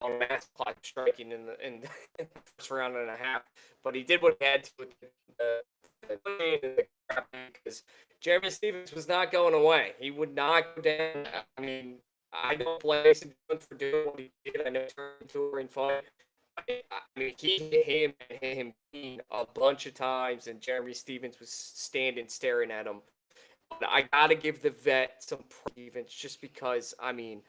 on mass clock striking in the first round and a half. But he did what he had to with the because Jeremy Stevens was not going away. He would not go down. I mean, I don't blame him for doing what he did. I know it turned into a ring fight. I mean, he hit him and hit him clean a bunch of times, and Jeremy Stevens was standing staring at him. But I gotta give the vet some Stevens just because. I mean,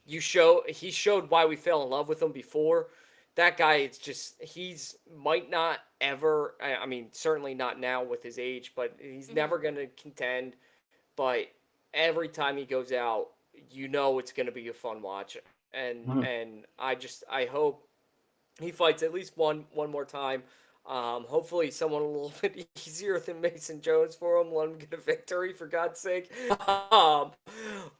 he showed why we fell in love with him before. That guy, it's just he's might not ever. I mean, certainly not now with his age, but he's never gonna contend. But every time he goes out, it's gonna be a fun watch, and I hope he fights at least one more time. Hopefully, someone a little bit easier than Mason Jones for him. Let him get a victory, for God's sake.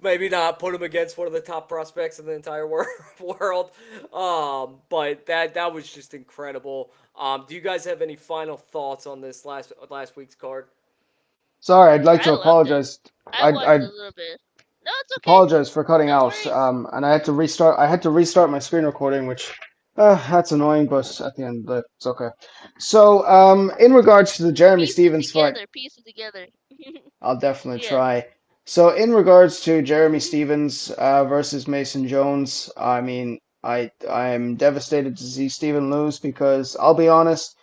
Maybe not put him against one of the top prospects in the entire world. But that was just incredible. Do you guys have any final thoughts on this last week's card? Sorry, I'd like I to loved it. apologize. I watched I'd a little bit. No, it's okay. apologize for cutting No out. worries. And I had to restart. I had to restart my screen recording, which that's annoying, but at the end, but it's okay. So, in regards to the Jeremy Piece it Stevens fight, together. Piece it together. I'll definitely Yeah. try. So, in regards to Jeremy Stevens versus Mason Jones, I mean, I'm devastated to see Steven lose because I'll be honest.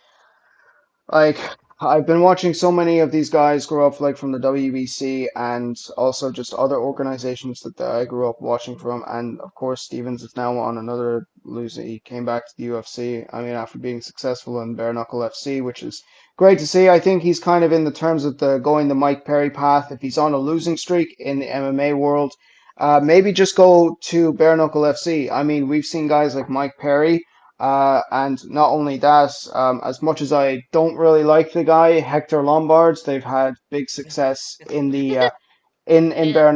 Like, I've been watching so many of these guys grow up, like from the WBC and also just other organizations that I grew up watching from. And of course, Stevens is now on another losing. He came back to the UFC. I mean, after being successful in bare knuckle FC, which is great to see. I think he's kind of in the terms of the going the Mike Perry path. If he's on a losing streak in the MMA world, maybe just go to bare knuckle FC. I mean, we've seen guys like Mike Perry. And not only that, as much as I don't really like the guy, Hector Lombard's, they've had big success in the in Yeah. bare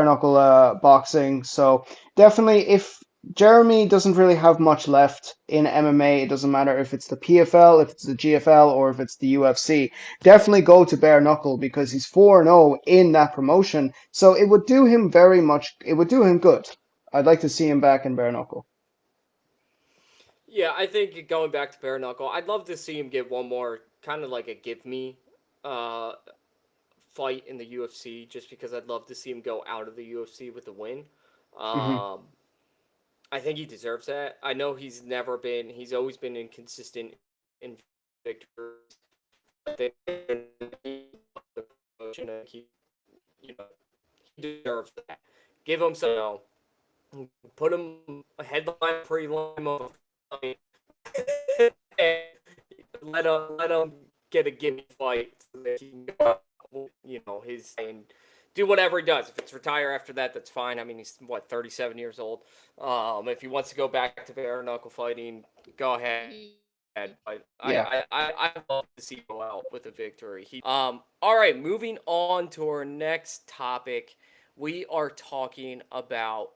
knuckle boxing. So definitely, if Jeremy doesn't really have much left in MMA, it doesn't matter if it's the PFL, if it's the GFL, or if it's the UFC. Definitely go to bare knuckle because he's 4-0 in that promotion. So it would do him very much. It would do him good. I'd like to see him back in bare knuckle. Yeah, I think going back to bare knuckle, I'd love to see him get one more kind of like a give me uh, fight in the UFC, just because I'd love to see him go out of the UFC with a win. Hmm. Um, I think he deserves that. I know he's always been inconsistent in victories. I think the promotion, I think you know, he deserves that. Give him some, put him a headline prelim of and let him get a gimme fight so that he can go out, his and do whatever he does. If it's retire after that, that's fine. I mean, he's 37 years old. If he wants to go back to bare knuckle fighting, go ahead. But Yeah. I love to see him go out with a victory. All right, moving on to our next topic. We are talking about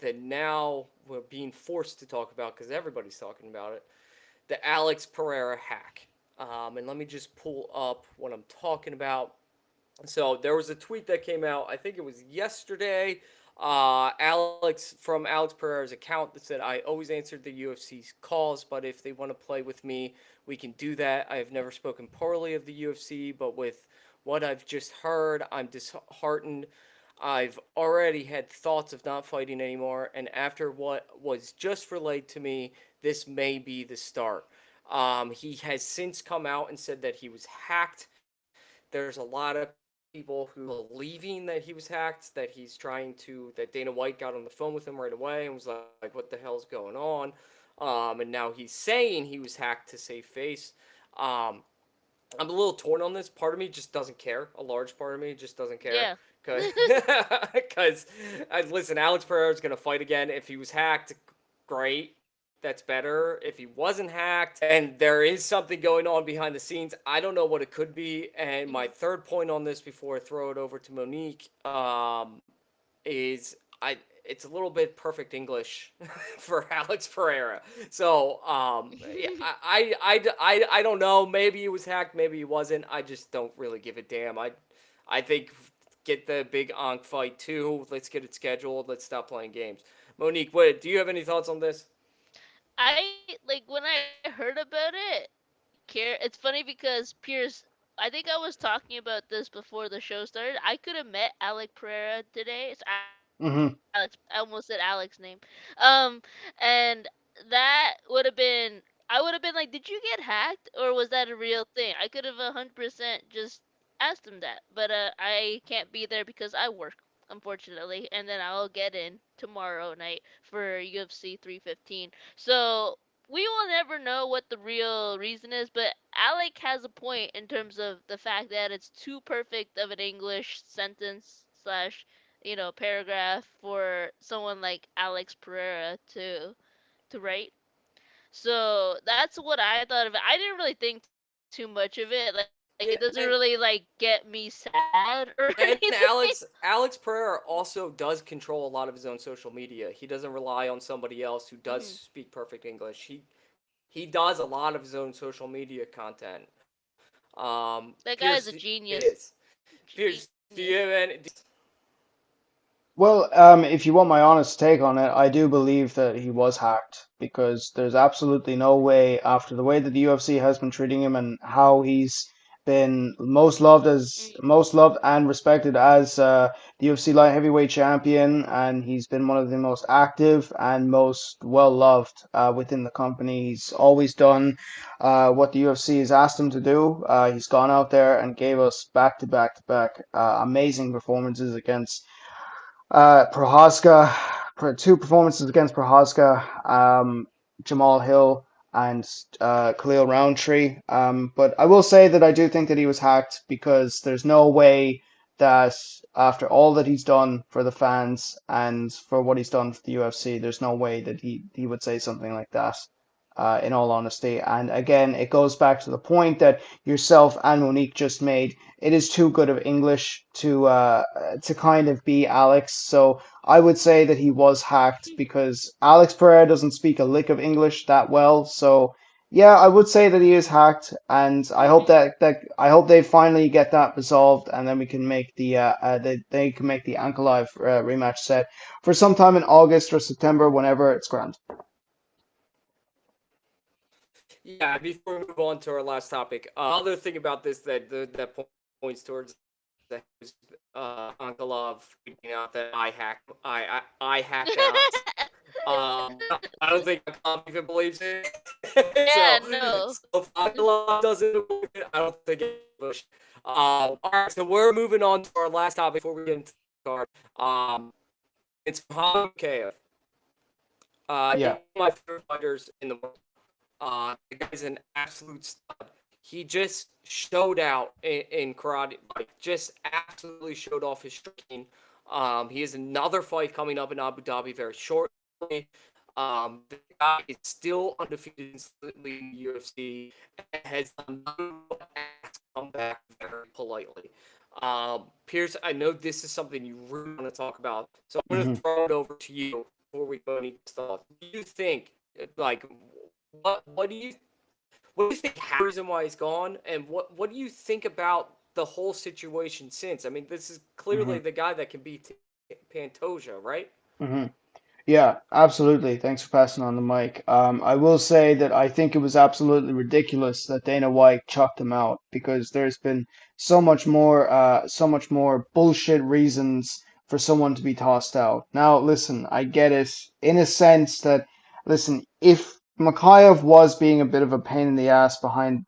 that now we're being forced to talk about because everybody's talking about it. The Alex Pereira hack. And let me just pull up what I'm talking about. So there was a tweet that came out. I think it was yesterday. Alex Pereira's account that said, "I always answered the UFC's calls, but if they want to play with me, we can do that. I have never spoken poorly of the UFC, but with what I've just heard, I'm disheartened. I've already had thoughts of not fighting anymore, and after what was just relayed to me, this may be the start." He has since come out and said that he was hacked. There's a lot of people who are believing that he was hacked, that Dana White got on the phone with him right away and was like, "What the hell's going on?" And now he's saying he was hacked to save face. Um, I'm a little torn on this. Part of me just doesn't care. A large part of me just doesn't care. Yeah. Because, listen, Alex Pereira's going to fight again. If he was hacked, great. That's better. If he wasn't hacked and there is something going on behind the scenes, I don't know what it could be. And my Mhm. third point on this before I throw it over to Monique is it's a little bit perfect English for Alex Pereira. So yeah, I don't know. Maybe he was hacked. Maybe he wasn't. I just don't really give a damn. I think get the big Ankh fight too. Let's get it scheduled. Let's stop playing games. Monique, what do you have any thoughts on this? I like when I heard about it. Care. It's funny because Pierce. I think I was talking about this before the show started. I could have met Alec Pereira today. It's Alex. Hmm. I almost said Alex's name. And that would have been. I would have been like, "Did you get hacked, or was that a real thing?" I could have 100% just asked him that, but I can't be there because I work, unfortunately, and then I'll get in tomorrow night for UFC 315. So we will never know what the real reason is, but Alec has a point in terms of the fact that it's too perfect of an English sentence slash, paragraph for someone like Alex Pereira to write. So that's what I thought of it. I didn't really think too much of it. Like it doesn't really Yeah, like get me sad or anything. and Alex Pereira also does control a lot of his own social media. He doesn't rely on somebody else who does Mhm. speak perfect English. He does a lot of his own social media content. That guy is Pierce a genius. is Pierce. Do you have any? Well, if you want my honest take on it, I do believe that he was hacked because there's absolutely no way, after the way that the UFC has been treating him and how he's been most loved and respected as the UFC light heavyweight champion, and he's been one of the most active and most well loved within the company. He's always done what the UFC has asked him to do. He's gone out there and gave us back to back to back amazing performances against Prohaska, two performances against Prohaska, Jamal Hill, and Khalil Roundtree. But I will say that I do think that he was hacked because there's no way that after all that he's done for the fans and for what he's done for the UFC, there's no way that he would say something like that. In all honesty, and again, it goes back to the point that yourself and Monique just made. It is too good of English to kind of be Alex. So I would say that he was hacked because Alex Pereira doesn't speak a lick of English that well. So yeah, I would say that he is hacked, and I hope Mhm. I hope they finally get that resolved, and then we can make they can make the Ankle Live rematch set for sometime in August or September, whenever it's grand. Yeah. Before we move on to our last topic, other thing about this that points towards that was Ankalov tweeting out that I hacked Alex. I don't think Ankalov even believes it. Yeah, so no. so if Ankalov doesn't believe it, I don't think it's Bush. All right, so we're moving on to our last topic before we get into the card. It's Muhammad Mukayev. He's Yeah. one of my favorite fighters in the world. The guy's an absolute stud. He just showed out in karate, like just absolutely showed off his striking. He has another fight coming up in Abu Dhabi very shortly. The guy is still undefeated instantly in the UFC and has done nothing but come back very politely. Pierce, I know this is something you really want to talk about, so I'm going to Hmm. throw it over to you before we go any thoughts. Do you think, like, what do you think the reason why he's gone, and what do you think about the whole situation since? I mean, this is clearly Hmm. the guy that can beat Pantoja, right? Hmm. Yeah, absolutely. Thanks for passing on the mic. I will say that I think it was absolutely ridiculous that Dana White chucked him out because there's been so much more bullshit reasons for someone to be tossed out. Now, listen, I get it in a sense that, listen, if Mikhailov was being a bit of a pain in the ass behind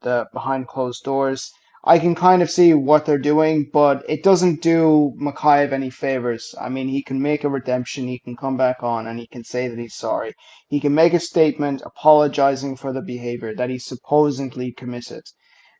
closed doors, I can kind of see what they're doing, but it doesn't do Mikhaev any favors. I mean, he can make a redemption, he can come back on, and he can say that he's sorry. He can make a statement apologizing for the behavior that he supposedly committed.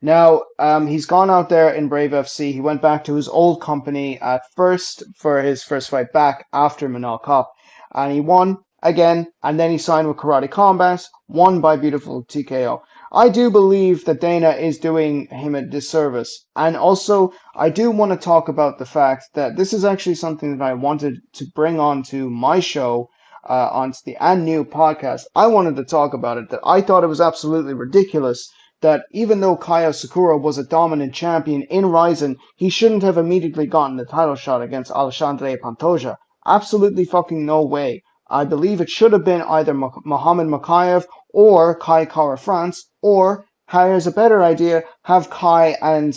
Now, he's gone out there in Brave FC. He went back to his old company at first for his first fight back after Manal Cup, and he won again, and then he signed with Karate Combat, won by beautiful TKO. I do believe that Dana is doing him a disservice. And also, I do want to talk about the fact that this is actually something that I wanted to bring onto my show, onto the And New podcast. I wanted to talk about it, that I thought it was absolutely ridiculous that even though Kaya Sakura was a dominant champion in Ryzen, he shouldn't have immediately gotten the title shot against Alexandre Pantoja. Absolutely fucking no way. I believe it should have been either Mohammed Makayev or Kai Kara France, or here's a better idea: have Kai and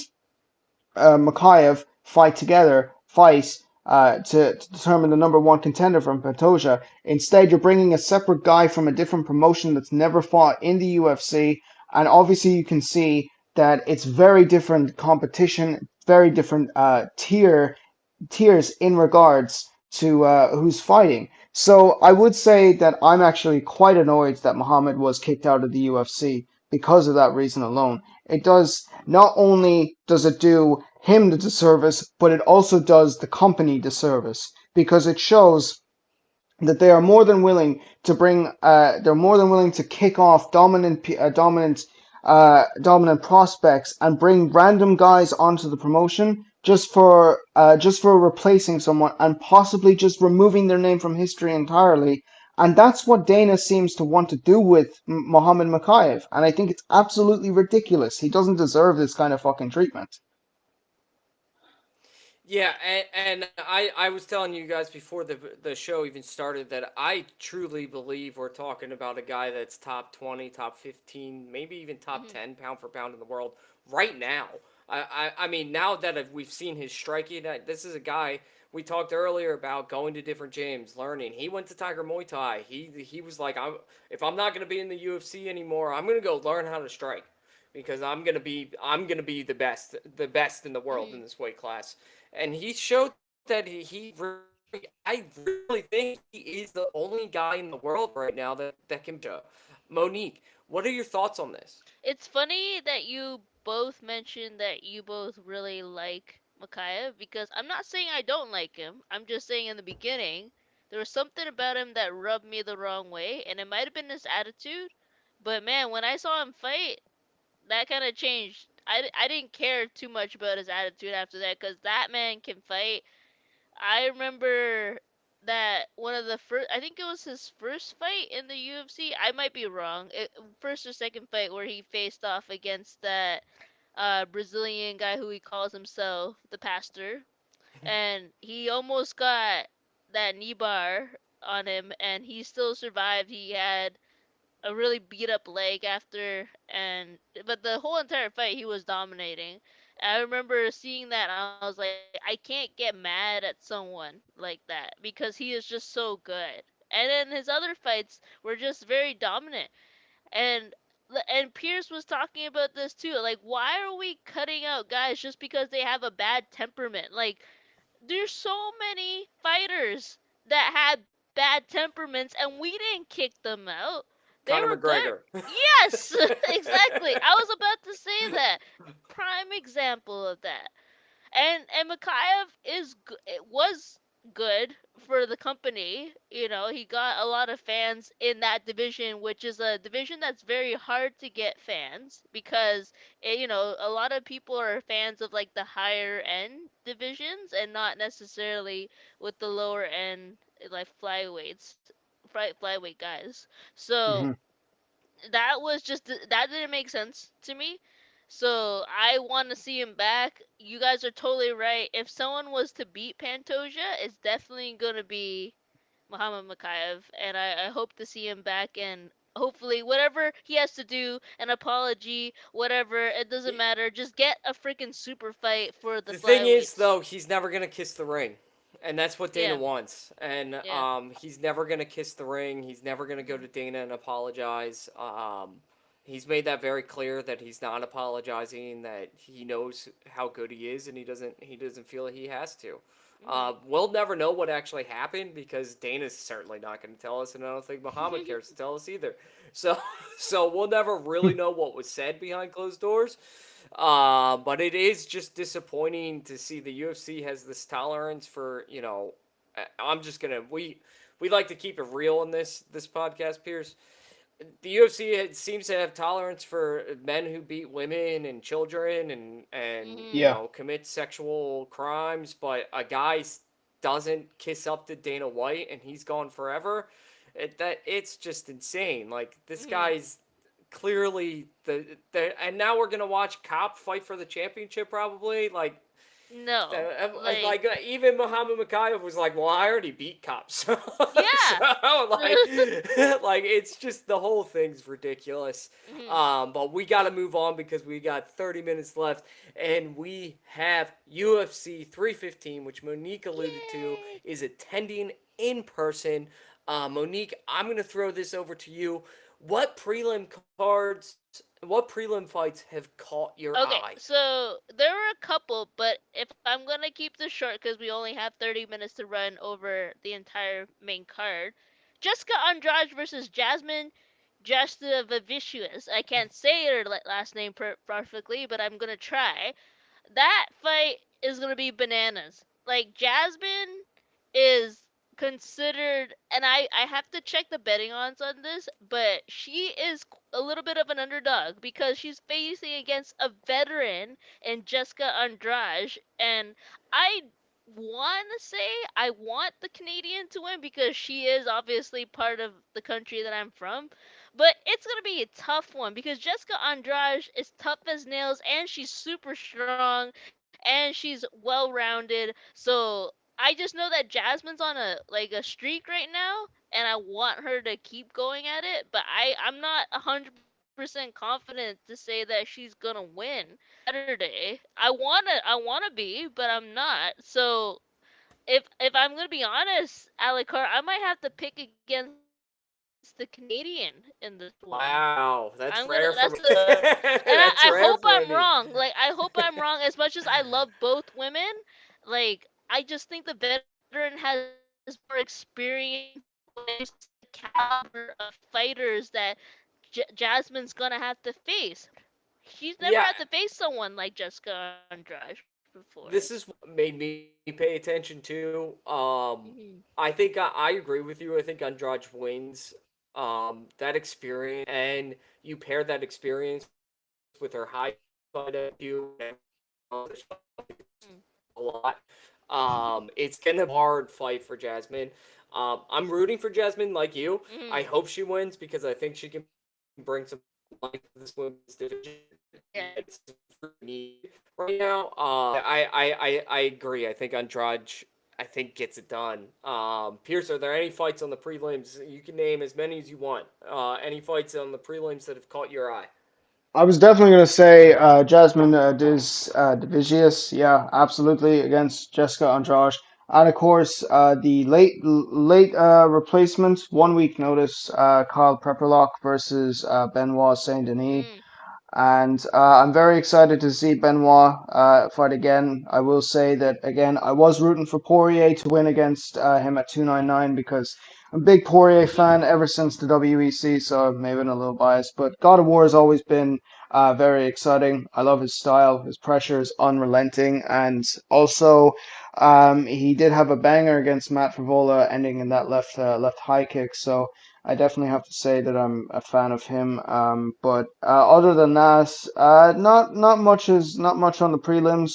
Makayev fight to determine the number one contender from Pantoja. Instead, you're bringing a separate guy from a different promotion that's never fought in the UFC, and obviously you can see that it's very different competition, very different tiers in regards to who's fighting. So I would say that I'm actually quite annoyed that Muhammad was kicked out of the UFC because of that reason alone. It does not only does it do him the disservice, but it also does the company disservice because it shows that they are more than willing to they're more than willing to kick off dominant prospects and bring random guys onto the promotion just for replacing someone and possibly just removing their name from history entirely. And that's what Dana seems to want to do with Mohammed Makayev, and I think it's absolutely ridiculous. He doesn't deserve this kind of fucking treatment. Yeah, and I was telling you guys before the show even started that I truly believe we're talking about a guy that's top 20, top 15, maybe even top Hmm. 10 pound for pound in the world right now. I mean, now that we've seen his striking, this is a guy we talked earlier about going to different gyms, learning. He went to Tiger Muay Thai. He was like, if I'm not going to be in the UFC anymore, I'm going to go learn how to strike because I'm gonna be the best in the world Hmm. in this weight class. And he showed that he really, I really think he is the only guy in the world right now that can beat Monique. What are your thoughts on this? It's funny that you both mentioned that you both really like Makayev because I'm not saying I don't like him. I'm just saying in the beginning there was something about him that rubbed me the wrong way, and it might have been his attitude. But man, when I saw him fight, that kind of changed. I didn't care too much about his attitude after that because that man can fight. I remember that one of the first, I think it was his first fight in the UFC. I might be wrong. First or second fight where he faced off against that Brazilian guy who he calls himself the pastor, and he almost got that knee bar on him, and he still survived. He had a really beat up leg after, and but the whole entire fight he was dominating. I remember seeing that and I was like, I can't get mad at someone like that because he is just so good. And then his other fights were just very dominant. And Pierce was talking about this too. Like, why are we cutting out guys just because they have a bad temperament? Like, there's so many fighters that had bad temperaments and we didn't kick them out. They Conor were good. McGregor. Yes, exactly. I was about to say that. Prime example of that. And Makayev it was good for the company. You know, he got a lot of fans in that division, which is a division that's very hard to get fans because you know, a lot of people are fans of like the higher end divisions and not necessarily with the lower end like flyweight guys. So Hmm. that was just that didn't make sense to me. So I want to see him back. You guys are totally right. If someone was to beat Pantoja, it's definitely gonna be Muhammad Makayev, and I hope to see him back. And hopefully, whatever he has to do, an apology, whatever, it doesn't matter. Just get a freaking super fight for the The thing is, flyweights. though, he's never gonna kiss the ring, and that's what Dana Yeah, wants. And yeah. he's never gonna kiss the ring. He's never gonna go Mhm. to Dana and apologize. He's made that very clear that he's not apologizing. That he knows how good he is, and he doesn't feel he has to. Mhm. We'll never know what actually happened because Dana's certainly not going to tell us, and I don't think Muhammad cares to tell us either. So, so we'll never really know what was said behind closed doors. But it is just disappointing to see the UFC has this tolerance for, I'm just gonna we like to keep it real in this podcast, Pierce. The UFC seems to have tolerance for men who beat women and children and Mhm. Yeah. commit sexual crimes, but a guy doesn't kiss up to Dana White and he's gone forever. It's just insane. Like this Mhm. guy's clearly the and now we're gonna watch Cop fight for the championship probably. Like No, like Even Muhammad Makayev was like, "Well, I already beat cops," so yeah. like, like it's just the whole thing's ridiculous. Mhm. But we got to move on because we got 30 minutes left, and we have UFC 315, which Monique alluded to, Yay! is attending in person. Monique, I'm gonna throw this over to you. What prelim cards? What prelim fights have caught your Okay, eye? so there were a couple, but if I'm gonna keep this short because we only have 30 minutes to run over the entire main card, Jessica Andrade versus Jasmine Jasudavicius. I can't say her last name perfectly, but I'm gonna try. That fight is gonna be bananas. Like Jasmine is considered, and I have to check the betting odds on this, but she is a little bit of an underdog because she's facing against a veteran in Jessica Andrade, and I want to say I want the Canadian to win because she is obviously part of the country that I'm from. But it's gonna be a tough one because Jessica Andrade is tough as nails and she's super strong and she's well rounded. So I just know that Jasmine's on a streak right now and I want her to keep going at it, but I'm not 100% confident to say that she's gonna win Saturday. I wanna be, but I'm not. So if I'm gonna be honest, Alikar, I might have to pick against the Canadian in this one. Wow, That's that's a rare for me. and I hope That's I'm rare for wrong. me. Like I hope I'm wrong. As much as I love both women, like I just think the veteran has more experience when it comes to the caliber of fighters that Jasmine's gonna have to face. She's never had to Yeah, face someone like Jessica Andrade before. this is what made me pay attention to. Hmm. I think I agree with you. I think Andrade wins. That experience, and you pair that experience with her high fight IQ and everything else that she a lot. It's gonna be a hard fight for Jasmine. I'm rooting for Jasmine like you. Hmm. I hope she wins because I think she can bring some life to this women's division Yeah. that it's needed right now. I agree. I think Andrade, I think gets it done. Pierce, are there any fights on the prelims? You can name as many as you want. Any fights on the prelims that have caught your eye? I was definitely going to say Jasmine Divisius, yeah, absolutely against Jessica Andrade, and of course the late replacement, 1 week notice, Kyle Prepperlock versus Benoit Saint Denis. Mm. And I'm very excited to see Benoit fight again. I will say that again, I was rooting for Poirier to win against him at 299 because I'm a big Poirier fan ever since the WEC, so maybe I'm a little biased. But God of War has always been very exciting. I love his style. His pressure is unrelenting, and also he did have a banger against Matt Favola, ending in that left high kick. So. I definitely have to say that I'm a fan of him. But other than that, not much on the prelims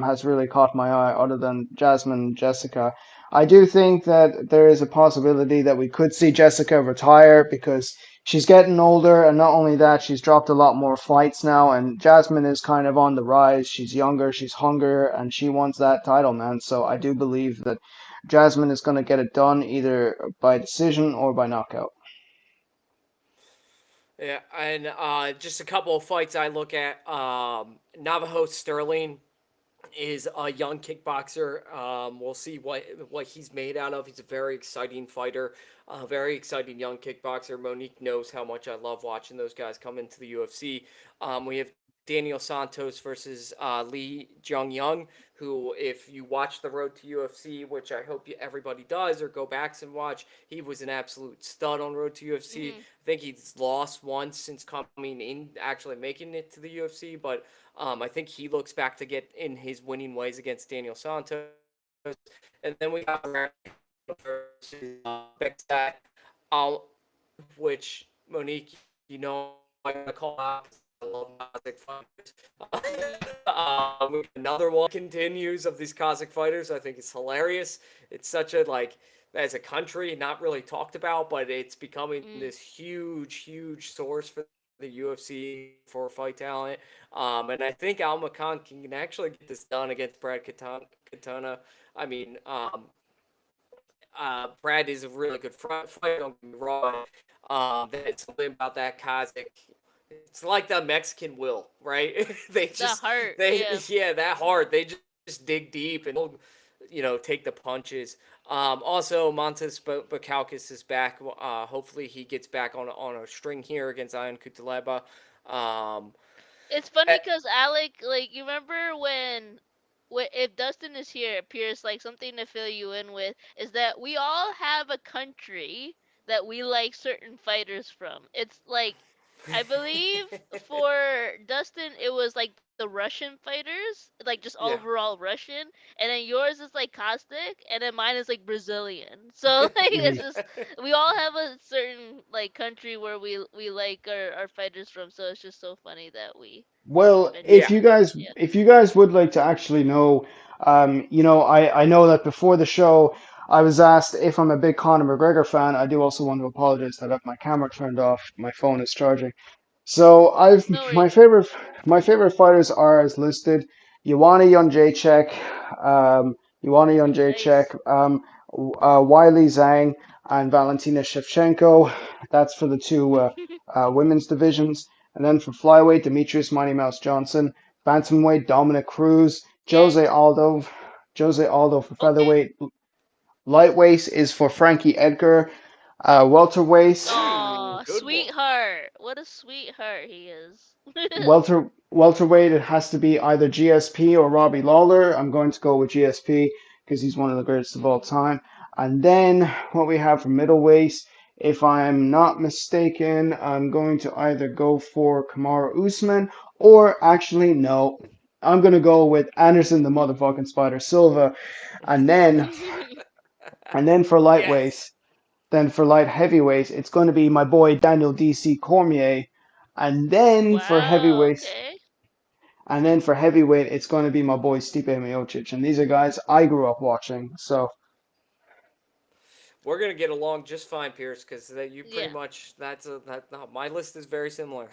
has really caught my eye, other than Jasmine and Jessica. I do think that there is a possibility that we could see Jessica retire because she's getting older, and not only that, she's dropped a lot more fights now. And Jasmine is kind of on the rise. She's younger, she's hungrier, and she wants that title, man. So I do believe that Jasmine is going to get it done either by decision or by knockout. Yeah, and just a couple of fights I look at. Navajo Sterling is a young kickboxer. We'll see what he's made out of. He's a very exciting fighter, a very exciting young kickboxer. Monique knows how much I love watching those guys come into the UFC. We have Daniel Santos versus Lee Jung Young, who, if you watch the Road to UFC, which I hope everybody does, or go back and watch, he was an absolute stud on Road to UFC. Hmm. I think he's lost once since coming in, actually making it to the UFC, but I think he looks back to get in his winning ways against Daniel Santos. And then we got Brandon versus Bexat, which, Monique, you know I gotta call out 'cause I love Kazakh fighters. Hmm. We got another one continues of these Kazakh fighters. I think it's hilarious. It's such a like as a country not really talked about, but it's becoming Hmm. this huge, huge source for them. the UFC for fight talent. And I think Alma Khan can actually get this done against Brad Katana. I mean, Brad is a really good fighter. Don't get me wrong. That's something about that Kazakh. It's like the Mexican will, right? they The just heart, they yeah. yeah that hard. They just dig deep and they'll, take the punches. Also, Montes Bakauskas is back. Hopefully, he gets back on a string here against Ion Kutaleba. Um, It's funny eh, because Alec, like, you remember when if Dustin is here, Pierce, like something to fill you in with is that we all have a country that we like certain fighters from. It's like I believe for Dustin it was like the Russian fighters, like just yeah. overall Russian, and then yours is like Caustic, and then mine is like Brazilian. So like it's Mhm. just we all have a certain like country where we like our fighters from, so it's just so funny that we Well, Yeah. eventually met. Yeah. if you guys would like to actually know, I know that before the show, I was asked if I'm a big Conor McGregor fan. I do also want to apologize that I have my camera turned off. My phone is charging. So I've No my worries. favorite my favorite fighters are as listed: Joanna Jędrzejczyk, Joanna Jędrzejczyk, Nice. Wiley Zhang, and Valentina Shevchenko. That's for the two women's divisions. And then for flyweight, Demetrius Mighty Mouse Johnson. Bantamweight, Dominic Cruz. Yanked. Jose Aldo for Okay. featherweight. Lightweight is for Frankie Edgar. Welterweight. Ooh, Aw, good one. sweetheart. What a sweetheart he is. Welterweight, it has to be either GSP or Robbie Lawler. I'm going to go with GSP because he's one of the greatest of all Mm. time. And then what we have for middleweight, if I'm not mistaken, I'm going to either go for Kamaru Usman or actually no, I'm going to go with Anderson the motherfucking Spider Silva. And then and then for lightweight, Yes. then for light heavyweight, it's going to be my boy Daniel DC Cormier. And then for Wow, heavyweight, okay. and then for heavyweight, it's going to be my boy Stipe Miocic. And these are guys I grew up watching. So We're gonna get along just fine, Pierce, because that you pretty Yeah. much that no, my list is very similar.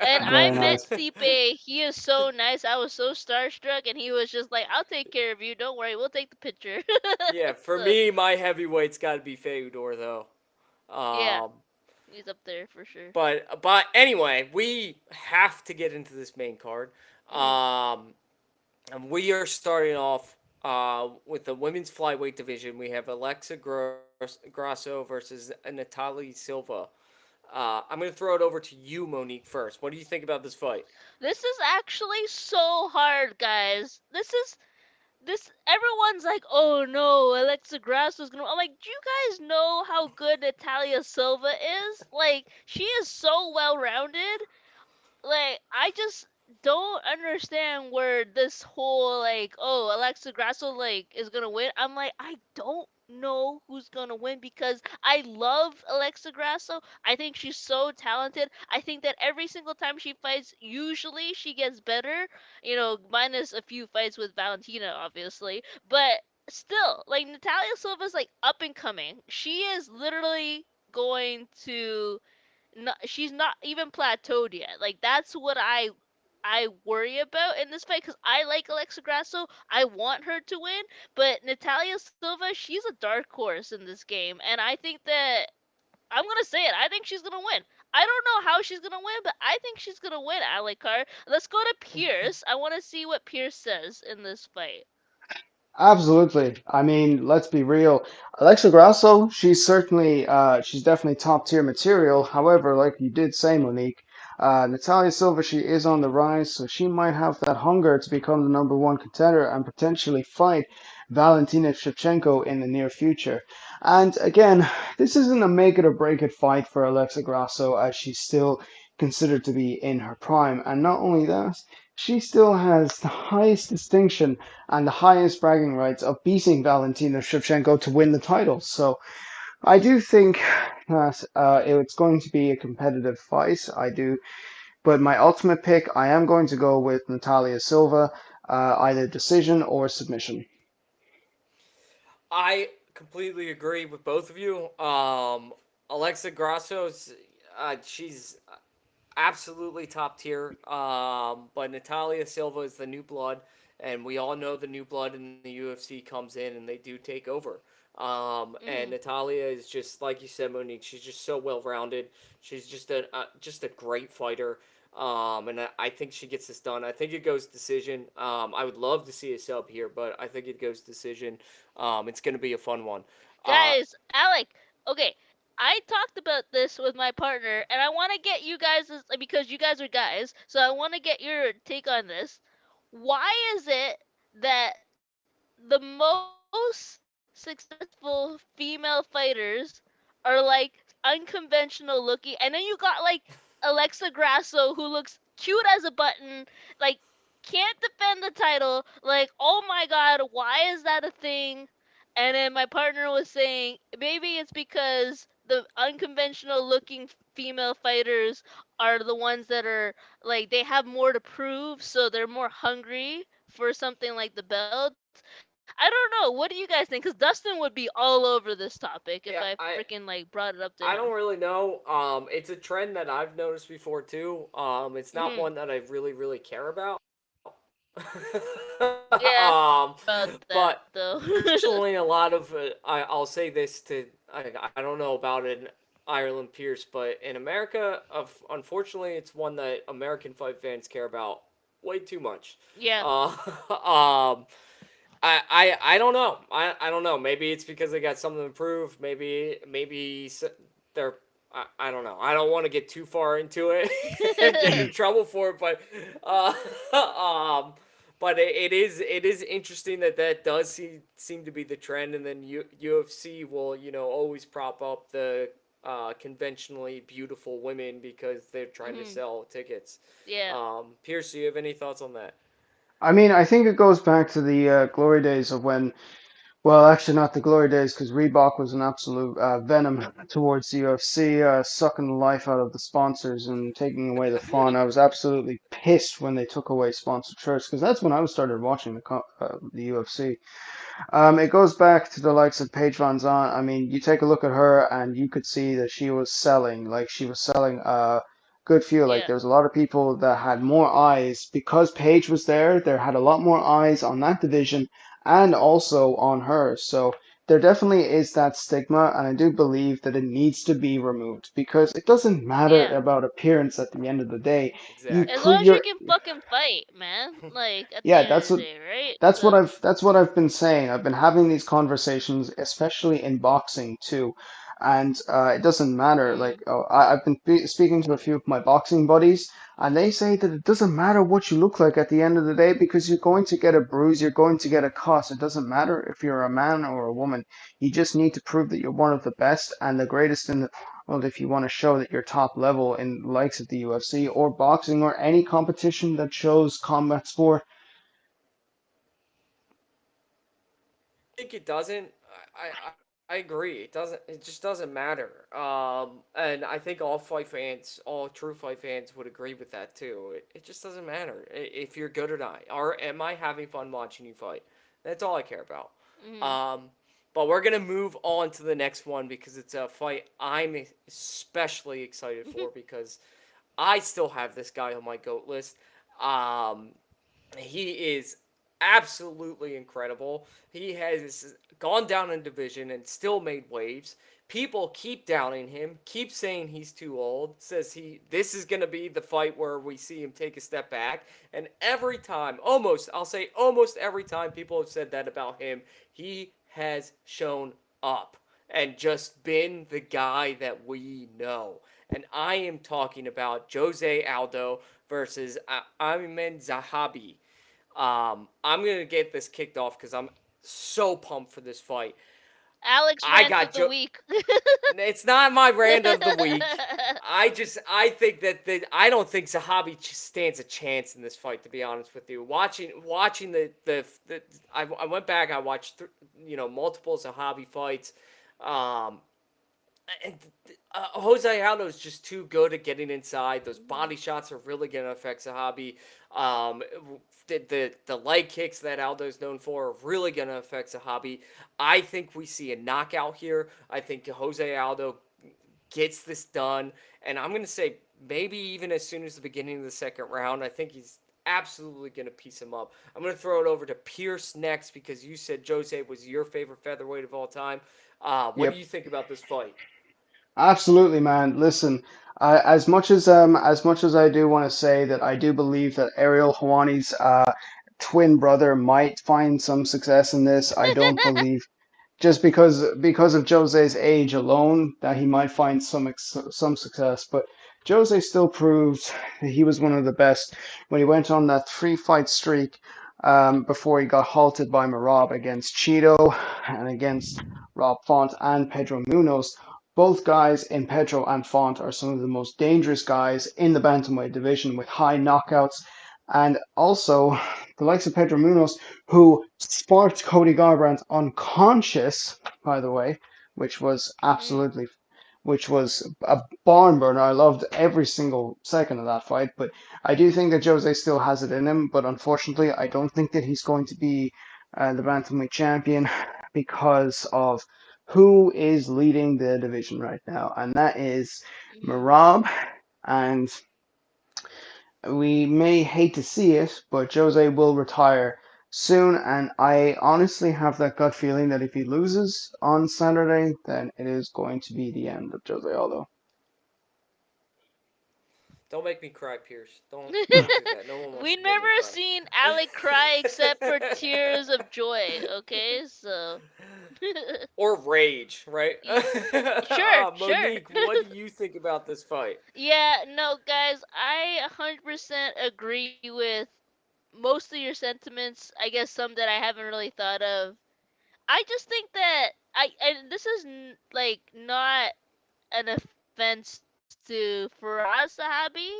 And I very met nice. Stipe. He is so nice. I was so starstruck, and he was just like, "I'll take care of you. Don't worry. We'll take the picture." Yeah, for So me, my heavyweight's got to be Feudor though. yeah, Um, he's up there for sure. but anyway, we have to get into this main card. Mm. Um, and we are starting off with the women's flyweight division. We have Grasso versus Natalie Silva. I'm going to throw it over to you, Monique, first. What do you think about this fight? This is actually so hard, guys. This everyone's like, "Oh no, Alexa Grasso is gonna." I'm like, "Do you guys know how good Natalia Silva is? Like, she is so well rounded. Like, I just don't understand where this whole like, oh, Alexa Grasso like is gonna win. I'm like, I don't know who's gonna win because I love Alexa Grasso. I think she's so talented. I think that every single time she fights, usually she gets better. Minus a few fights with Valentina, obviously, but still, like Natalia Silva's like up and coming. She is literally going to no, she's not even plateaued yet. Like that's what I worry about in this fight because I like Alexa Grasso. I want her to win, but Natalia Silva, she's a dark horse in this game, and I think that I'm gonna say it. I think she's gonna win. I don't know how she's gonna win, but I think she's gonna win. Alikar. Let's go to Pierce. I want to see what Pierce says in this fight. Absolutely. I mean, let's be real. Alexa Grasso, she's definitely top tier material. However, like you did say, Monique, Natalia Silva, she is on the rise, so she might have that hunger to become the number one contender and potentially fight Valentina Shevchenko in the near future. And again, this isn't a make it or break it fight for Alexa Grasso as she's still considered to be in her prime. And not only that, she still has the highest distinction and the highest bragging rights of beating Valentina Shevchenko to win the title. So I do think that it's going to be a competitive fight. I do, but my ultimate pick, I am going to go with Natalia Silva, either decision or submission. I completely agree with both of you. Alexa Grasso's, she's absolutely top tier. But Natalia Silva is the new blood, and we all know the new blood in the UFC comes in and they do take over. And Mhm. Natalia is just like you said, Monique. She's just so well rounded. She's just a great fighter. And I think she gets this done. I think it goes decision. I would love to see a sub here, but I think it goes decision. It's going to be a fun one. Uh, Guys, Alec, okay, I talked about this with my partner, and I want to get you guys, because you guys are guys, so I want to get your take on this. Why is it that the most successful female fighters are like unconventional looking, and then you got like Alexa Grasso who looks cute as a button, like can't defend the title, like oh my god, why is that a thing? And then my partner was saying maybe it's because the unconventional looking female fighters are the ones that are like they have more to prove, so they're more hungry for something like the belts. I don't know. What do you guys think? Because Dustin would be all over this topic if I yeah, freaking like brought it up to him. I don't really know. It's a trend that I've noticed before too. It's not Hmm. one that I really care about. Yeah, I don't care about But that though. unfortunately, a lot of I'll say this to I don't know about in Ireland Pierce, but in America, of unfortunately, it's one that American fight fans care about way too much. Yeah. Uh, um, I don't know. I don't know. Maybe it's because they got something to prove. Maybe they're. I don't know. I don't want to get too far into it and get in trouble for it, uh, um, but it is interesting that that does seem to be the trend, and then UFC will always prop up the conventionally beautiful women because they're trying to Hmm. sell tickets. Yeah. Pierce, do you have any thoughts on that? I mean, I think it goes back to the glory days of when, well, actually not the glory days, because Reebok was an absolute venom towards the UFC, sucking the life out of the sponsors and taking away the fun. I was absolutely pissed when they took away sponsored shirts, because that's when I started watching the UFC. It goes back to the likes of Paige Van Zandt. I mean, you take a look at her, and you could see that she was selling good feel. Like Yeah. there was a lot of people that had more eyes because Paige was there. There had a lot more eyes on that division and also on her. So there definitely is that stigma, and I do believe that it needs to be removed because it doesn't matter Yeah. about appearance at the end of the day. You As Exactly. put long as you your can fucking fight, man. Like at the yeah, end of the day, right? So. that's what I've been saying. I've been having these conversations, especially in boxing too, and it doesn't matter. Mm, I've been speaking to a few of my boxing buddies, and they say that it doesn't matter what you look like at the end of the day because you're going to get a bruise, you're going to get a cut. It doesn't matter if you're a man or a woman. You just need to prove that you're one of the best and the greatest in the world if you want to show that you're top level in the likes of the UFC or boxing or any competition that shows combat sport. Think it doesn't. I agree. It doesn't. It just doesn't matter. And I think all fight fans, all true fight fans, would agree with that too. It just doesn't matter if you're good or not. Or am I having fun watching you fight? That's all I care about. mm, Um, but we're gonna move on to the next one because it's a fight I'm especially excited for because I still have this guy on my goat list. Um, he is absolutely incredible. He has gone down in division and still made waves. People keep downing him, keep saying he's too old, says he this is going to be the fight where we see him take a step back, and every time, almost, I'll say almost every time people have said that about him, he has shown up and just been the guy that we know. And I am talking about Jose Aldo versus Ayman Zahabi. I'm gonna get this kicked off because I'm so pumped for this fight. Alex I rant got of the Joe. week. It's not my rant of the week. I think that I don't think Zahabi stands a chance in this fight. To be honest with you, watching the I went back. I watched multiple Zahabi fights. Um, and Jose Aldo is just too good at getting inside. Those Mhm. body shots are really going to affect Zahabi. Um, the leg kicks that Aldo is known for are really going to affect Zahabi. I think we see a knockout here. I think Jose Aldo gets this done. And I'm going to say maybe even as soon as the beginning of the second round. I think he's absolutely going to piece him up. I'm going to throw it over to Pierce next because you said Jose was your favorite featherweight of all time. What do Yep. you think about this fight? Absolutely, man. Listen, as much as I do want to say that I do believe that Ariel Hawani's twin brother might find some success in this, I don't believe just because of Jose's age alone that he might find some success. But Jose still proved that he was one of the best when he went on that three-fight streak before he got halted by Marab against Cheeto and against Rob Font and Pedro Munoz. Both guys in Pedro and Font are some of the most dangerous guys in the bantamweight division with high knockouts. And also, the likes of Pedro Munoz, who sparked Cody Garbrandt unconscious, by the way, which was Mm. absolutely, which was a barn burner. I loved every single second of that fight, but I do think that Jose still has it in him, but unfortunately, I don't think that he's going to be the bantamweight champion because of who is leading the division right now, and that is Mm. Marab and we may hate to see it, but Jose will retire soon, and I honestly have that gut feeling that if he loses on Saturday, then it is going to be the end of Jose Aldo. Don't make me cry, Pierce. Don't do that. No one wants We to hear never me cry. seen Alec cry except for tears of joy. Okay, so Or rage, right? Y- sure, sure. Monique, what do you think about this fight? Yeah, no, guys, I 100% agree with most of your sentiments. I guess some that I haven't really thought of. I just think that and this is like not an offense to Faraz Sahabi,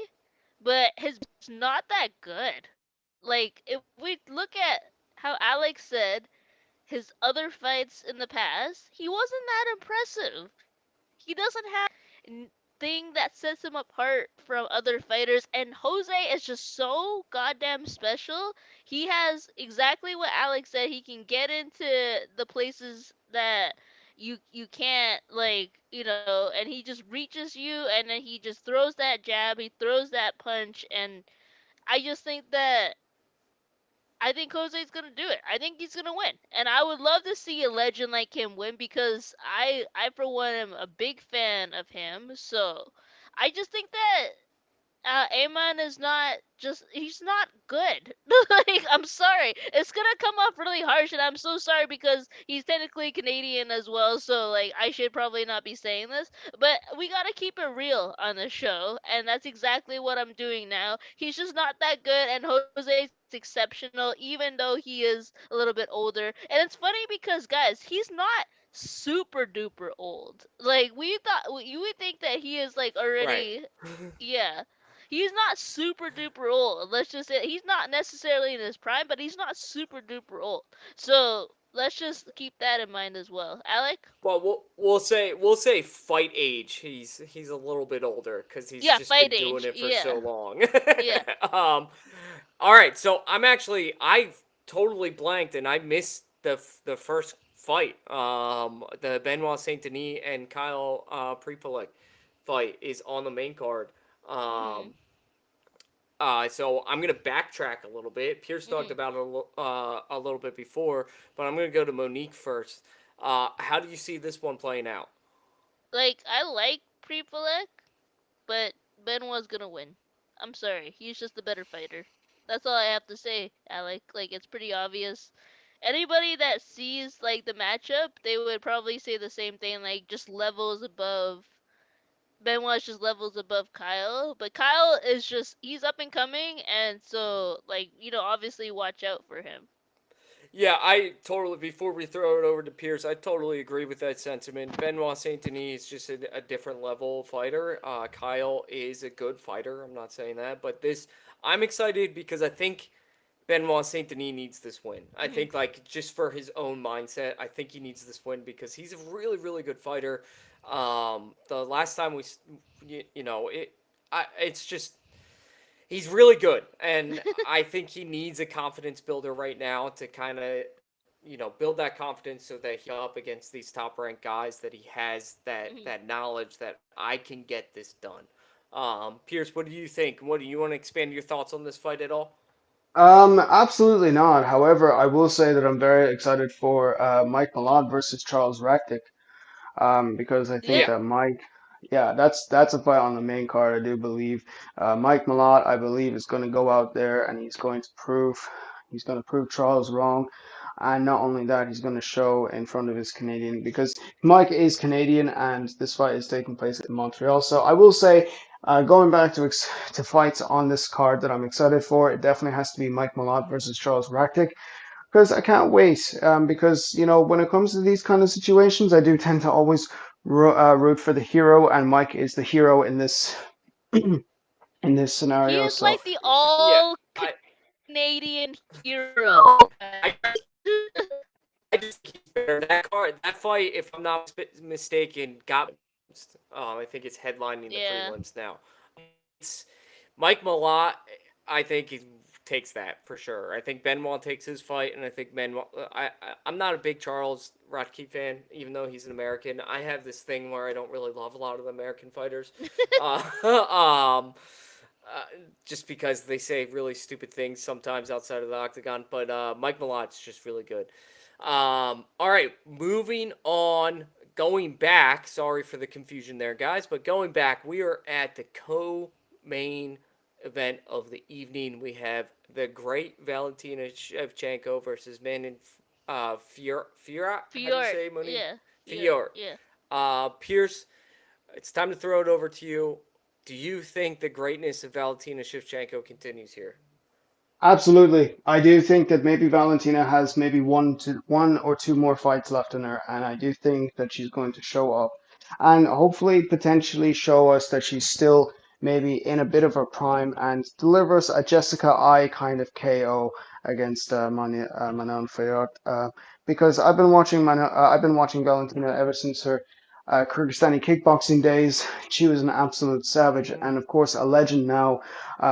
but his background's not that good. Like, if we look at how Alex said his other fights in the past, he wasn't that impressive. He doesn't have thing that sets him apart from other fighters, and Jose is just so goddamn special. He has exactly what Alex said. He can get into the places that you can't, like, and he just reaches you, and then he just throws that jab, he throws that punch, and I just think that I think Jose's gonna do it. I think he's gonna win, and I would love to see a legend like him win because I for one am a big fan of him. So I just think that Amon is not just he's not good. Like, I'm sorry. It's gonna come off really harsh, and I'm so sorry because he's technically Canadian as well, so like I should probably not be saying this. But we gotta keep it real on the show, and that's exactly what I'm doing now. He's just not that good, and Jose's exceptional, even though he is a little bit older. And it's funny because, guys, he's not super duper old. Like, you would think that he is like Right. already, yeah. He's not super duper old. Let's just say he's not necessarily in his prime, but he's not super duper old. So let's just keep that in mind as well. Alec? Well, we'll say fight age. He's a little bit older because he's Yeah, just been fight doing age. it for Yeah. so long. Yeah. um, all right, so I totally blanked and I missed the first fight. The Benoit Saint Denis and Kyle Prepolek fight is on the main card. Mhm. Um, so I'm gonna backtrack a little bit. Pierce talked Mhm. about it a little bit before, but I'm gonna go to Monique first. How do you see this one playing out? Like, I like Prepolek, but Benoit's gonna win. I'm sorry. He's just the better fighter. That's all I have to say, Alec. Like, it's pretty obvious. Anybody that sees like the matchup, they would probably say the same thing, like just levels above Benoit's just levels above Kyle, but Kyle is just he's up and coming, and so like obviously watch out for him. Yeah, I totally. Before we throw it over to Pierce, I totally agree with that sentiment. Benoit Saint Denis is just a different level fighter. Kyle is a good fighter. I'm not saying that, but I'm excited because I think Benoit Saint Denis needs this win. I Mhm. think like just for his own mindset, I think he needs this win because he's a really really good fighter. The last time you know it, it's just he's really good, and I think he needs a confidence builder right now to kind of build that confidence so that he up against these top ranked guys that he has that knowledge that I can get this done. Pierce, what do you think? What do you want to expand your thoughts on this fight at all? Absolutely not. However, I will say that I'm very excited for Mike Malott versus Charles Rackdick. Because I think Yeah, Yeah. that Mike, yeah, that's a fight on the main card, I do believe. Mike Malott, I believe, is going to go out there and he's going to prove Charles wrong. And not only that, he's going to show in front of his Canadian, because Mike is Canadian and this fight is taking place in Montreal. So I will say, going back to fights on this card that I'm excited for, it definitely has to be Mike Malott versus Charles Rackdick because I can't wait. Because when it comes to these kind of situations, I do tend to always root for the hero, and Mike is the hero in this in this He scenario. is So like the yeah. all I Canadian hero, I guys. I just think he's better. That fight, if I'm not mistaken, got. I think it's headlining the Yeah. prelims now. It's Mike Malott. I think he takes that for sure. I think Benoit takes his fight, and I think Benoit. I'm not a big Charles Radke fan, even though he's an American. I have this thing where I don't really love a lot of the American fighters. Uh, um, uh, just because they say really stupid things sometimes outside of the octagon. But Mike Malott's just really good. All right, moving on. Going back, sorry for the confusion there, guys, but going back, we are at the co-main event of the evening. We have the great Valentina Shevchenko versus Manon Fiora. How do you Fjord. say, Monique? Yeah. Fjord. Fior. Yeah. Pierce, it's time to throw it over to you. Do you think the greatness of Valentina Shevchenko continues here? absolutely. I do think that maybe Valentina has maybe one or two more fights left in her, and I do think that she's going to show up and hopefully potentially show us that she's still maybe in a bit of her prime and deliver us a Jessica I kind of KO against Manon Fiorot. Because I've been watching Valentina ever since her Kyrgyzstani kickboxing days. She was an absolute savage, Mm-hmm. and of course a legend now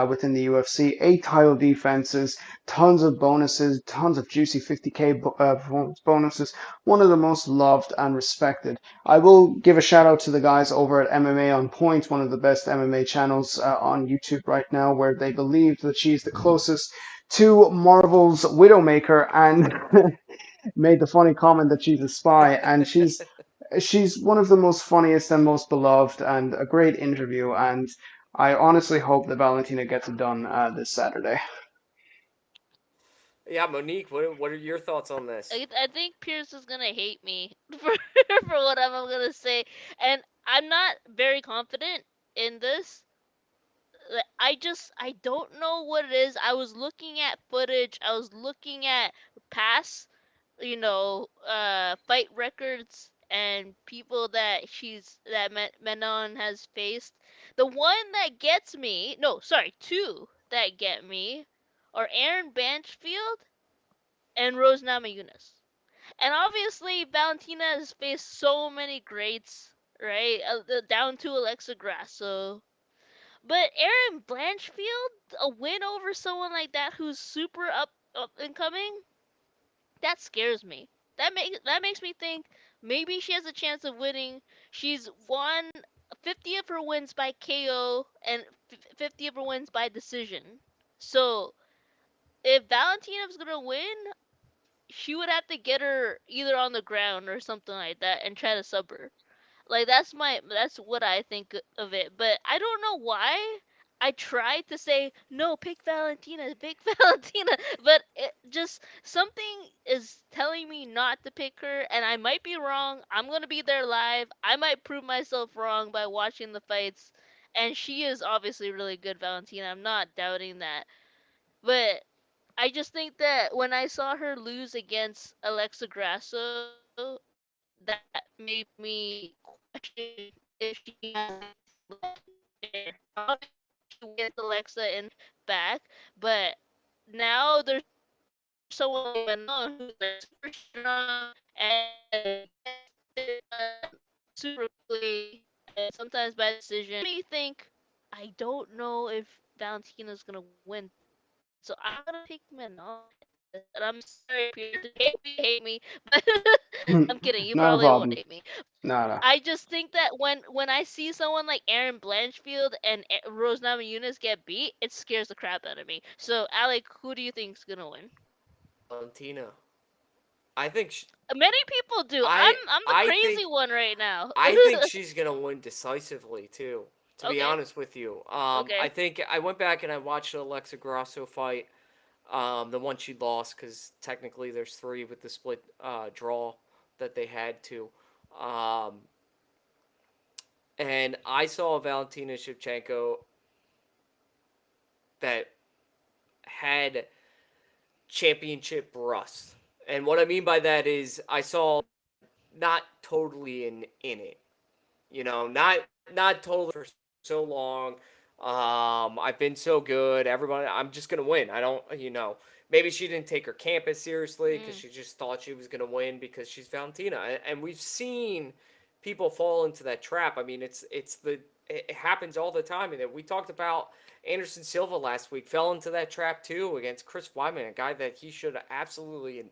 within the UFC. Eight title defenses, tons of bonuses, tons of juicy 50K performance bonuses. One of the most loved and respected. I will give a shout out to the guys over at MMA on Point, one of the best MMA channels on YouTube right now, where they believe that she's the closest to Marvel's Widowmaker and made the funny comment that she's a spy, and she's one of the most funniest and most beloved, and a great interview. And I honestly hope that Valentina gets it done this Saturday. Yeah, Monique, what are your thoughts on this? I think Pierce is gonna hate me for what I'm gonna say, and I'm not very confident in this. I don't know what it is. I was looking at footage. I was looking at past, fight records and people that Menon has faced. The one that gets me, no, sorry, two that get me are Aaron Banchfield and Rose Namajunas. And obviously, Valentina has faced so many greats, right? Down to Alexa Grasso. But Aaron Blanchfield, a win over someone like that who's super up and coming, that scares me. That makes me think maybe she has a chance of winning. She's won 50 of her wins by KO and 50 of her wins by decision. So if Valentina's gonna win, she would have to get her either on the ground or something like that and try to sub her. Like that's what I think of it. But I don't know why. I tried to say no, pick Valentina, pick Valentina, but it just something is telling me not to pick her, and I might be wrong. I'm gonna be there live. I might prove myself wrong by watching the fights, and she is obviously really good, Valentina. I'm not doubting that, but I just think that when I saw her lose against Alexa Grasso, that made me question if she has anything left in her. Obviously, she wins Alexa and back, but now there's someone like Manon who's like super strong and gets things done super quickly and sometimes by decision. So that makes me think I don't know if Valentina's gonna win. So I'm gonna pick Manon. And I'm sorry if you hate me, but I'm kidding. You Not a probably won't problem. hate me. No, no. I just think that when I see someone like Aaron Blanchfield and Rose Namajunas get beat, it scares the crap out of me. So, Alec, who do you think's gonna win? Valentina. I think Many people do. I I'm the I crazy think one right now. I think she's gonna win decisively too. To be Okay. honest with you, I Okay. think I went back and I watched the Alexa Grasso fight, the one she lost because technically there's three with the split draw that they had to, um, and I saw Valentina Shevchenko that had championship rust, and what I mean by that is I saw not totally in it. Not totally for so long. I've been so good. Everybody, I'm just gonna win. I don't, maybe she didn't take her campus seriously because Mm. she just thought she was gonna win because she's Valentina, and we've seen people fall into that trap. I mean, it happens all the time, and we talked about Anderson Silva last week fell into that trap too against Chris Weidman, a guy that he should have absolutely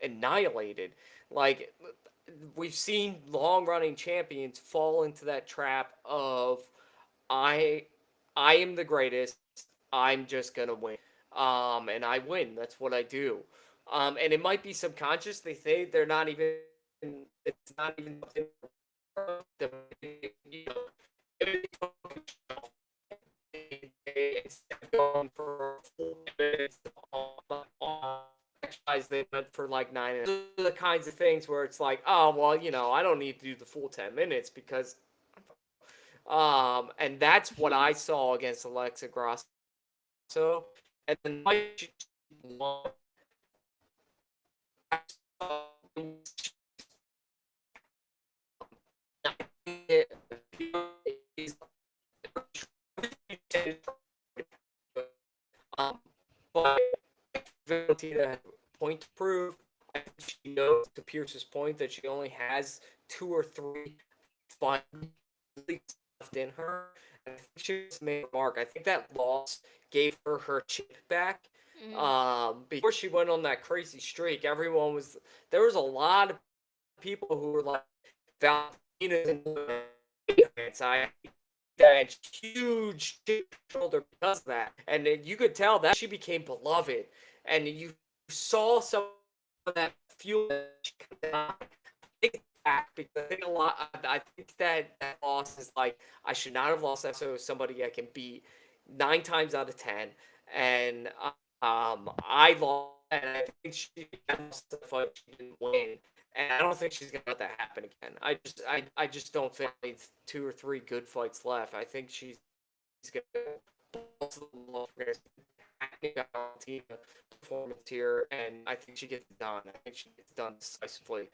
annihilated. Like we've seen long running champions fall into that trap of I I am the greatest. I'm just gonna win. And I win. That's what I do. And it might be subconscious. They say they're not even. It's not even something. You know, instead of going for 4 minutes on exercise, they went for like 9. Those are the kinds of things where it's like, oh well, I don't need to do the full 10 minutes because and that's what I saw against Alexa Grasso. And then um, but Valentina has a point to prove. I think she knows, to Pierce's point, that she only has 2 or 3 fun left in her. And I think she just made a mark. I think that loss gave her chip back. Mm. Before she went on that crazy streak, there was a lot of people who were like, Valentina's in the I that huge chip shoulder because of that. And you could tell that she became beloved. And you saw some of that fuel back because I think a lot. I think that loss is like I should not have lost that. So somebody I can beat 9 times out of 10, and I lost, and I think she lost the fight she didn't win, and I don't think she's gonna let that happen again. I just don't think it's 2 or 3 good fights left. I think she's gonna performance here, and I think she gets it done. I think she gets it done decisively.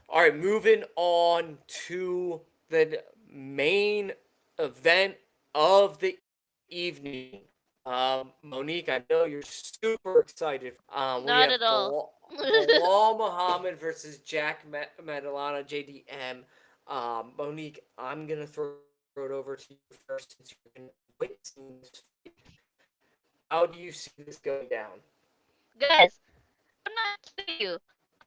All right, moving on to the main event of the evening. Monique, I know you're super excited. We Not have at all. Bilal Muhammad versus Jack Maddalena, JDM. Monique, I'm gonna throw it over to you first since you've been witnessing this. How do you see this going down? Guys, I'm not kidding you.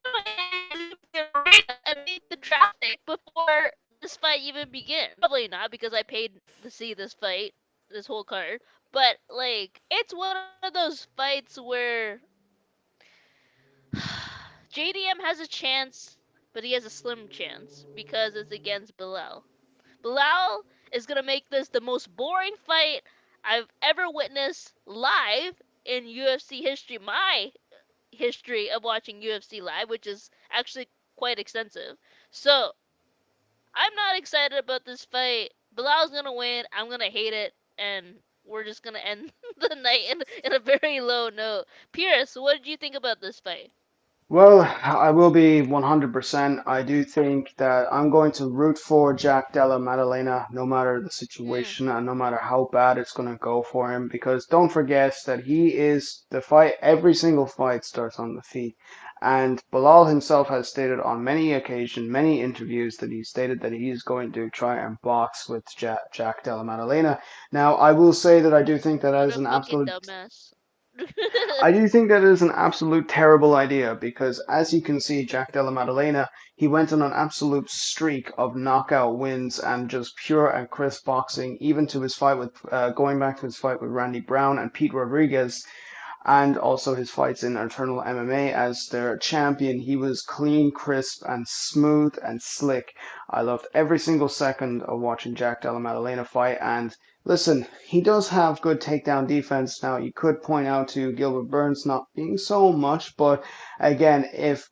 I went to the arena and beat the traffic before this fight even began. Probably not because I paid to see this fight, this whole card. But like, it's one of those fights where JDM has a chance, but he has a slim chance because it's against Bilal. Bilal is gonna make this the most boring fight I've ever witnessed live in UFC history. My history of watching UFC live, which is actually quite extensive. So I'm not excited about this fight. Bilal's gonna win. I'm gonna hate it, and we're just gonna end the night in a very low note. Pierce, what did you think about this fight? Well, I will be 100%. I do think that I'm going to root for Jack Della Maddalena no matter the Mm, situation and no matter how bad it's going to go for him. Because don't forget that he is the fight, every single fight starts on the feet. And Bilal himself has stated on many occasions, many interviews, that he stated that he is going to try and box with Jack Della Maddalena. Now, I will say that I do think that what as a an fucking absolute dumbass. I do think that is an absolute terrible idea because, as you can see, Jack Della Maddalena, he went on an absolute streak of knockout wins and just pure and crisp boxing, even to his fight with, going back to his fight with Randy Brown and Pete Rodriguez, and also his fights in Eternal MMA as their champion. He was clean, crisp, and smooth and slick. I loved every single second of watching Jack Della Maddalena fight. And listen, he does have good takedown defense. Now, you could point out to Gilbert Burns not being so much, but again, if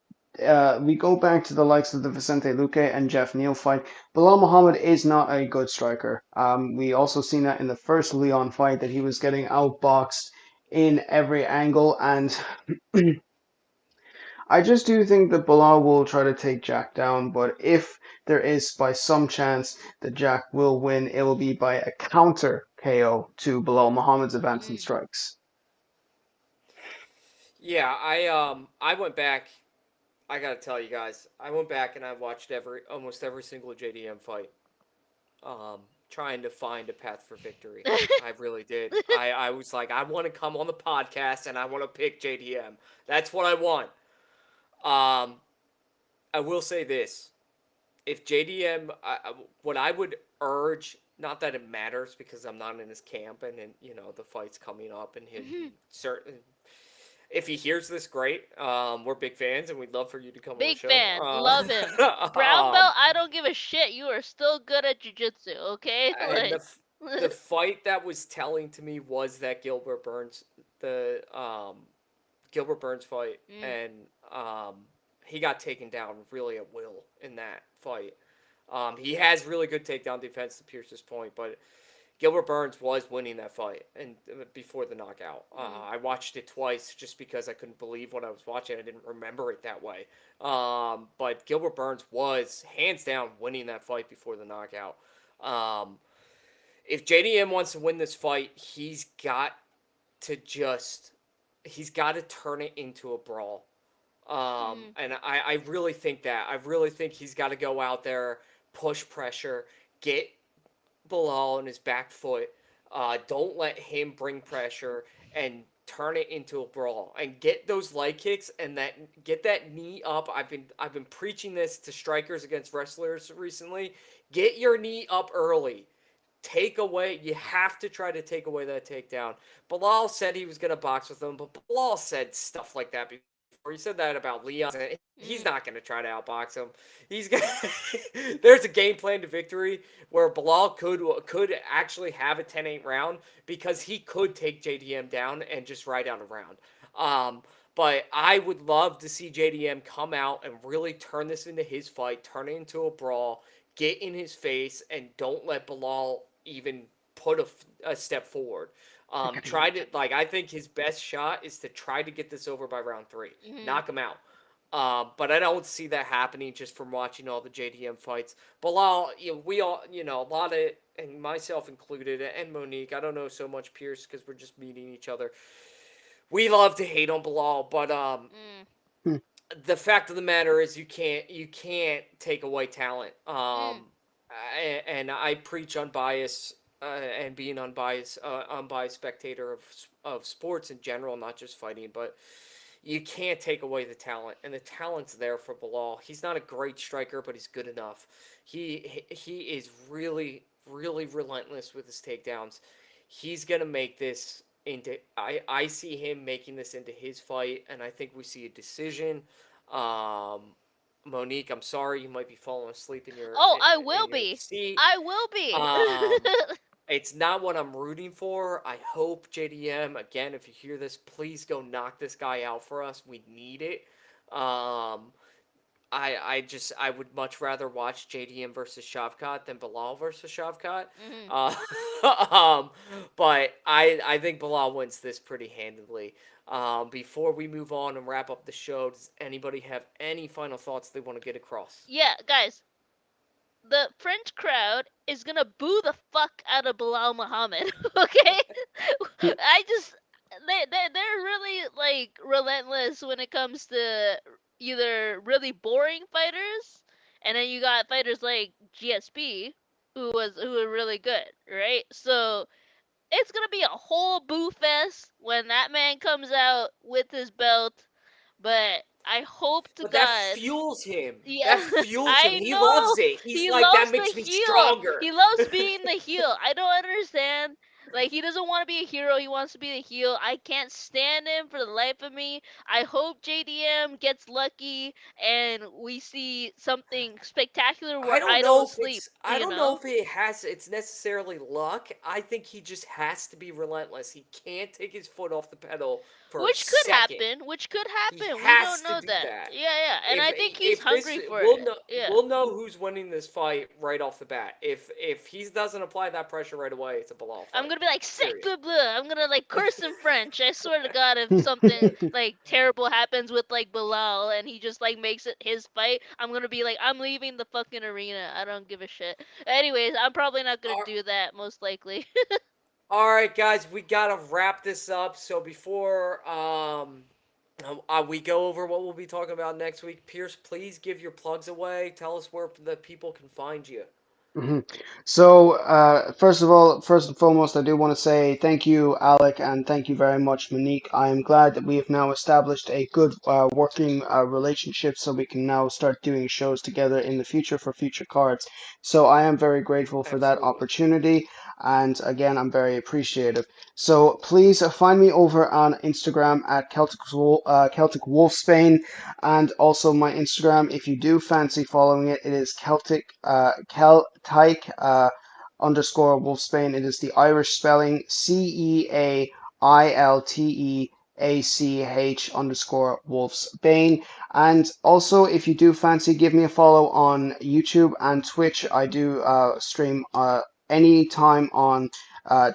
we go back to the likes of the Vicente Luque and Jeff Neal fight. Bilal Muhammad is not a good striker. We also seen that in the first Leon fight that he was getting outboxed in every angle. And I just do think that Bilal will try to take Jack down, but if there is by some chance that Jack will win, it will be by a counter KO to Bilal Muhammad's advancing Mm. strikes. Yeah, I went back. I gotta tell you guys, I went back and I watched almost every single JDM fight, trying to find a path for victory. I really did. I was like, I want to come on the podcast and I want to pick JDM. That's what I want. Um, I will say this: if JDM, what I would urge, not that it matters because I'm not in his camp, and you know the fight's coming up, and he certain. If he hears this, great. We're big fans, and we'd love for you to come on the Big show. fan. Love him. Brown Um, belt, I don't give a shit. You are still good at jujitsu, okay? and Like, the fight that was telling to me was that the Gilbert Burns fight, mm, and um, he got taken down really at will in that fight. He has really good takedown defense to Pierce's point, but Gilbert Burns was winning that fight and before the knockout. mm, I watched it twice just because I couldn't believe what I was watching. I didn't remember it that way. But Gilbert Burns was hands down winning that fight before the knockout. Um, if JDM wants to win this fight, to just he's got to turn it into a brawl. mm, And I really think that. I really think he's got to go out there, push pressure, get Bilal on his back foot. Don't let him bring pressure and turn it into a brawl and get those leg kicks and get that knee up. I've been preaching this to strikers against wrestlers recently. Get your knee up early. You have to try to take away that takedown. Bilal said he was going to box with him, but Bilal said stuff like that before. He said that about Leon. He's mm, not going to try to outbox him. He's going There's a game plan to victory where Bilal could actually have a 10-8 round because he could take JDM down and just ride out a round. But I would love to see JDM come out and really turn this into his fight, turn it into a brawl, get in his face, and don't let Bilal even put a step forward. Try to I think his best shot is to try to get this over by round three, mm. knock him out. But I don't see that happening just from watching all the JDM fights. Bilal, we all, a lot of, and myself included, and Monique. I don't know so much Pierce because we're just meeting each other. We love to hate on Bilal, but Mm, the fact of the matter is you can't take away talent. mm, And I preach unbiased and being unbiased spectator of sports in general, not just fighting, but you can't take away the talent, and the talent's there for Bilal. He's not a great striker, but he's good enough. He is really really relentless with his takedowns. He's gonna make this into. I see him making this into his fight, and I think we see a decision. Um, Monique, I'm sorry, you might be falling asleep in your oh, I in, will in your be. seat. I will be. Um, it's not what I'm rooting for. I hope JDM, again, if you hear this, please go knock this guy out for us. We need it. Um, I would much rather watch JDM versus Shavkat than Bilal versus Shavkat. Mhm. Uh, um, but I think Bilal wins this pretty handedly. Before we move on and wrap up the show, does anybody have any final thoughts they want to get across? Yeah, guys, the French crowd is gonna boo the fuck out of Bilal Muhammad. Okay, I just they're really like relentless when it comes to either really boring fighters, and then you got fighters like GSP who were really good, right? So it's gonna be a whole boo fest when that man comes out with his belt. But I hope to But that God. fuels him. Yeah, That fuels him. I He know. loves it. He's He like, that loves the makes me heel. stronger. He loves being the heel. I don't understand. Like, he doesn't want to be a hero. He wants to be the heel. I can't stand him for the life of me. I hope JDM gets lucky and we see something spectacular where I don't sleep, I you don't know know? if it's necessarily luck. I think he just has to be relentless. He can't take his foot off the pedal for a Which could second. happen. Which could He happen. We don't has to know do that. that. Yeah, yeah. And I think he's If this hungry for it. Yeah. we'll know who's winning this fight right off the bat. If he doesn't apply that pressure right away, it's a Bilal I'm fight. gonna be like Period. sacre bleu. I'm gonna like curse in French. I swear to God, if something like terrible happens with like Bilal and he just like makes it his fight, I'm gonna be like, I'm leaving the fucking arena. I don't give a shit. Anyways, I'm probably not gonna do that most likely. All right, guys, we gotta wrap this up. So before we go over what we'll be talking about next week, Pierce, please give your plugs away. Tell us where the people can find you. Mhm. So, first of all, first and foremost, I do want to say thank you, Alec, and thank you very much, Monique. I am glad that we have now established a good working relationship so we can now start doing shows together in the future for future cards. So, I am very grateful for that Absolutely. opportunity, and again, I'm very appreciative. So, please find me over on Instagram at Celtic Wolf Spain. And also my Instagram, if you do fancy following it, it is Celtic underscore Wolfsbane. It is the Irish spelling CEAILTEACH underscore Wolfsbane. And also, if you do fancy, give me a follow on YouTube and Twitch. I do stream any time on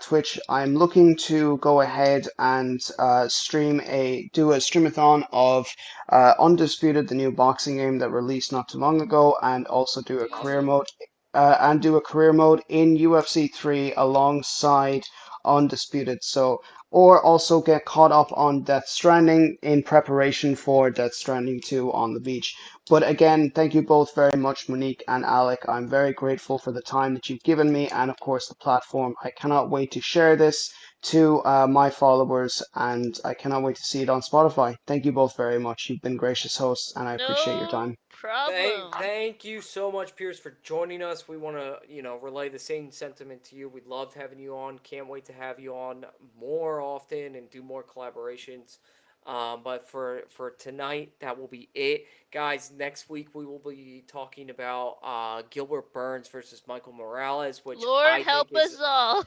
Twitch. I'm looking to go ahead and do a streamathon of Undisputed, the new boxing game that released not too long ago, and also do a career Awesome. mode in UFC 3 alongside Undisputed. So, or also get caught up on Death Stranding in preparation for Death Stranding 2 on the beach. But again, thank you both very much, Monique and Alec. I'm very grateful for the time that you've given me and, of course, the platform. I cannot wait to share this to my followers, and I cannot wait to see it on Spotify. Thank you both very much. You've been gracious hosts, and I appreciate your No time. problem. Thank you so much, Pierce, for joining us. We want to, relay the same sentiment to you. We loved having you on. Can't wait to have you on more often and do more collaborations. But for tonight, that will be it, guys. Next week we will be talking about Gilbert Burns versus Michael Morales, which Lord I think help us all.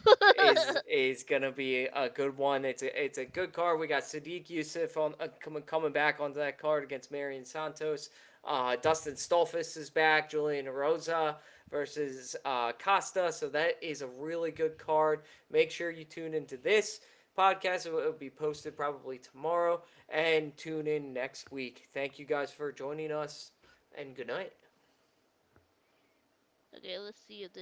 is gonna be a good one. It's a good card. We got Sadiq Yusuf on coming back onto that card against Marion Santos. Dustin Stolfus is back. Julian Rosa versus Costa. So that is a really good card. Make sure you tune into this podcast. It will be posted probably tomorrow. And tune in next week. Thank you guys for joining us. And good night. Okay, let's see if this